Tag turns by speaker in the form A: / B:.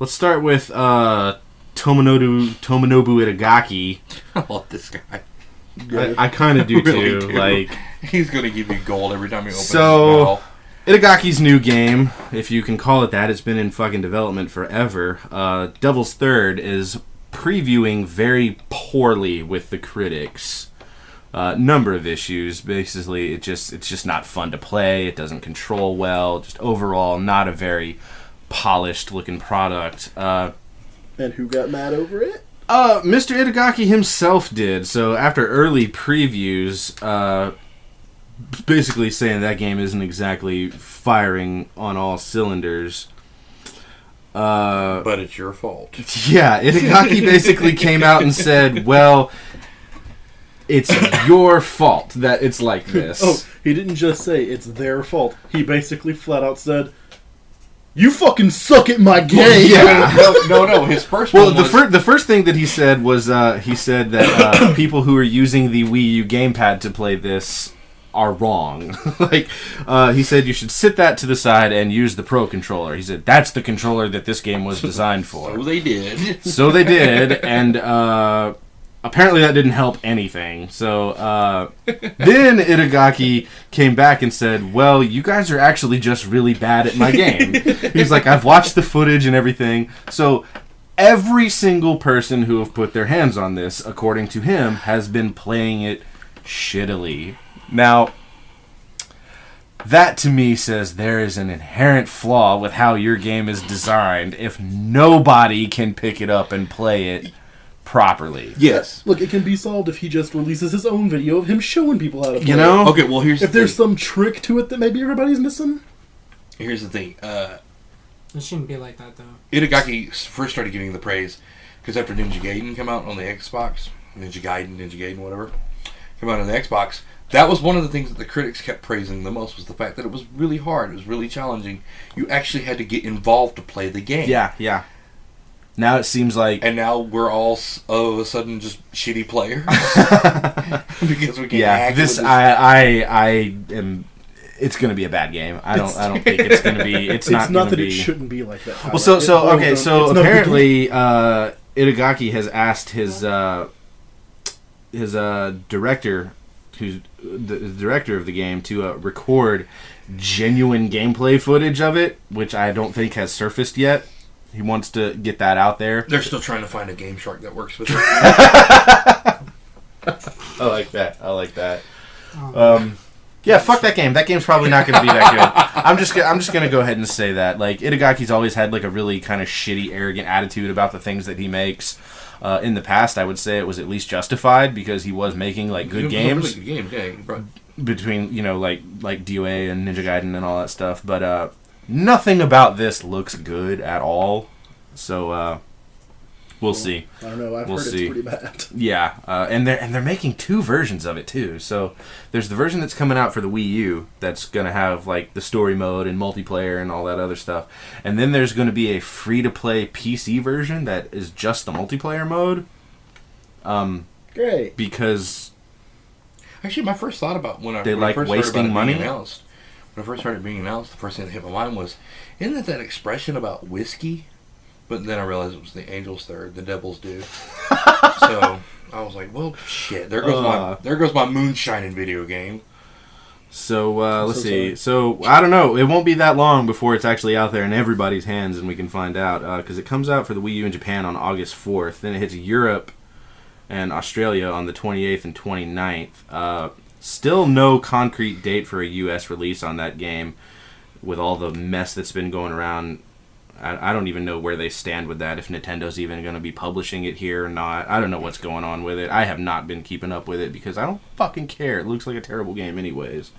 A: Let's start with Tomonobu Itagaki.
B: I love this guy.
A: I kind of do
B: Really
A: too.
B: do.
A: Like,
B: he's gonna give you gold every time he opens his
A: so
B: mouth.
A: Itagaki's new game, if you can call it that, it's been in fucking development forever. Devil's Third is previewing very poorly with the critics. Number of issues. Basically, it's just not fun to play. It doesn't control well. Just overall, not a very polished looking product.
C: And who got mad over it?
A: Mr. Itagaki himself did. So after early previews, basically saying that game isn't exactly firing on all cylinders.
B: But it's your fault.
A: Yeah, Itagaki basically came out and said, well, it's your fault that it's like this.
C: Oh, he didn't just say it's their fault. He basically flat out said, "You fucking suck at my game."
A: Yeah.
B: No. His first
A: Well,
B: one was...
A: the first thing that he said was he said that people who are using the Wii U gamepad to play this are wrong. Like, he said you should sit that to the side and use the Pro Controller. He said that's the controller that this game was designed for.
B: So they did.
A: So they did, and apparently that didn't help anything. So then Itagaki came back and said, well, you guys are actually just really bad at my game. He's like, I've watched the footage and everything. So every single person who have put their hands on this, according to him, has been playing it shittily. Now, that to me says there is an inherent flaw with how your game is designed if nobody can pick it up and play it properly.
B: Yes.
C: Look, it can be solved if he just releases his own video of him showing people how to play
A: You know?
B: Okay, well, here's
C: If
B: the
C: there's
B: thing.
C: some trick to it that maybe everybody's missing.
B: Here's the thing.
D: It shouldn't be like that, though.
B: Itagaki first started getting the praise because after Ninja Gaiden came out on the Xbox, Ninja Gaiden, whatever, came out on the Xbox, that was one of the things that the critics kept praising the most, was the fact that it was really hard, it was really challenging. You actually had to get involved to play the game.
A: Yeah. Now it seems like...
B: And now we're all of a sudden just shitty players. Because we can't
A: Yeah, I am... It's going to be a bad game. I don't think it's going to be... It's not
C: that
A: be...
C: it shouldn't be like that.
A: Well, so apparently
C: No,
A: Itagaki has asked his director, who's the director of the game, to record genuine gameplay footage of it, which I don't think has surfaced yet. He wants to get that out there.
B: They're still trying to find a Game Shark that works with it.
A: I like that. Yeah, fuck that game. That game's probably not going to be that good. I'm just going to go ahead and say that. Like, Itagaki's always had like a really kind of shitty, arrogant attitude about the things that he makes. In the past, I would say it was at least justified because he was making like good games.
B: Really good game, yeah.
A: Between, like DOA and Ninja Gaiden and all that stuff, but nothing about this looks good at all. So we'll see.
C: I don't know. I've
A: We'll
C: heard
A: see.
C: it's pretty bad.
A: Yeah, and they're making two versions of it too. So there's the version that's coming out for the Wii U that's gonna have like the story mode and multiplayer and all that other stuff, and then there's gonna be a free-to-play PC version that is just the multiplayer mode.
C: Great.
A: Because
B: Actually, my first thought about when I
A: like
B: first
A: wasting
B: heard about
A: money?
B: it being announced, when I first heard it being announced, the first thing that hit my mind was, isn't that expression about whiskey? But then I realized it was the Angels Third, the Devils do. So I was like, well, shit. There goes my moonshining video game.
A: So let's
C: so
A: see.
C: sorry.
A: So I don't know. It won't be that long before it's actually out there in everybody's hands, and we can find out because it comes out for the Wii U in Japan on August 4th. Then it hits Europe and Australia on the 28th and 29th. Still no concrete date for a U.S. release on that game, with all the mess that's been going around. I don't even know where they stand with that, if Nintendo's even going to be publishing it here or not. I don't know what's going on with it. I have not been keeping up with it because I don't fucking care. It looks like a terrible game anyways.